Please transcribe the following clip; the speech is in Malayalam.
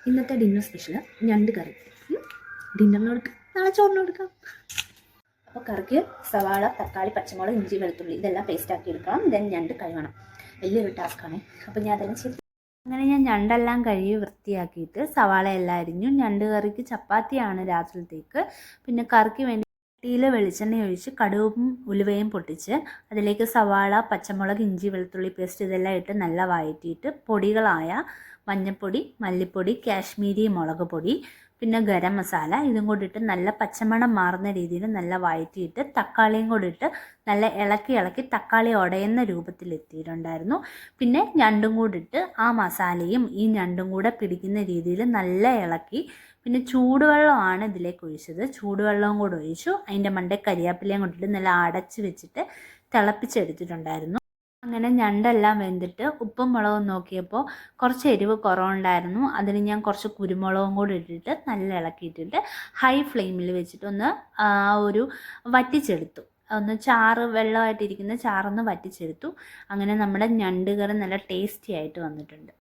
ഇന്നത്തെ ഡിന്നർ സ്പെഷ്യൽ ഞണ്ട് കറി. ഡിന്നറിന് കൊടുക്കാം, നാളെ ചോറിന് കൊടുക്കാം. അപ്പോൾ കറിക്ക് സവാള, തക്കാളി, പച്ചമുളക്, ഇഞ്ചി, വെളുത്തുള്ളി ഇതെല്ലാം പേസ്റ്റ് ആക്കി എടുക്കണം. ദെൻ ഞണ്ട് കഴുകണം. വലിയൊരു ടാസ്ക്കാണ്. അപ്പോൾ ഞാൻ അതെല്ലാം ചെയ്തു. അങ്ങനെ ഞാൻ ഞണ്ടെല്ലാം കഴുകി വൃത്തിയാക്കിയിട്ട് സവാള എല്ലാം അരിഞ്ഞു. ഞണ്ട് കറിക്ക് ചപ്പാത്തിയാണ് രാത്രിയിലത്തേക്ക്. പിന്നെ കറിക്ക് വേണ്ടി ചട്ടിയിൽ വെളിച്ചെണ്ണ ഒഴിച്ച് കടുകും ഉലുവയും പൊട്ടിച്ച് അതിലേക്ക് സവാള, പച്ചമുളക്, ഇഞ്ചി, വെളുത്തുള്ളി പേസ്റ്റ് ഇതെല്ലാം ഇട്ട് നല്ല വഴറ്റിയിട്ട് പൊടികളായ മഞ്ഞൾപ്പൊടി, മല്ലിപ്പൊടി, കാശ്മീരി മുളക് പൊടി, പിന്നെ ഗരം മസാല ഇതും കൂടി ഇട്ട് നല്ല പച്ചമണം മാറുന്ന രീതിയിൽ നല്ല വഴറ്റിയിട്ട് തക്കാളിയും കൂടി ഇട്ട് നല്ല ഇളക്കി തക്കാളി ഉടയുന്ന രൂപത്തിലെത്തിയിട്ടുണ്ടായിരുന്നു. പിന്നെ ഞണ്ടും കൂടി ഇട്ട് ആ മസാലയും ഈ ഞണ്ടും കൂടെ പിടിക്കുന്ന രീതിയിൽ നല്ല ഇളക്കി. പിന്നെ ചൂടുവെള്ളമാണ് ഇതിലേക്ക് ഒഴിച്ചത്. ചൂടുവെള്ളവും കൂടെ ഒഴിച്ചു. അതിൻ്റെ മണ്ടേ കരിയാപ്പിലയും കൊണ്ടിട്ട് നല്ല അടച്ച് വെച്ചിട്ട് തിളപ്പിച്ചെടുത്തിട്ടുണ്ടായിരുന്നു. അങ്ങനെ ഞണ്ടെല്ലാം വെന്തിട്ട് ഉപ്പും മുളകും നോക്കിയപ്പോൾ കുറച്ച് എരിവ് കുറവുണ്ടായിരുന്നു. അതിന് ഞാൻ കുറച്ച് കുരുമുളകും കൂടി ഇട്ടിട്ട് നല്ല ഇളക്കിയിട്ടിട്ട് ഹൈ ഫ്ലെയിമിൽ വെച്ചിട്ട് ഒന്ന് ഒരു വറ്റിച്ചെടുത്തു. ഒന്ന് ചാറ് വെള്ളമായിട്ടിരിക്കുന്ന ചാറൊന്ന് വറ്റിച്ചെടുത്തു. അങ്ങനെ നമ്മുടെ ഞണ്ട് കറി നല്ല ടേസ്റ്റി ആയിട്ട് വന്നിട്ടുണ്ട്.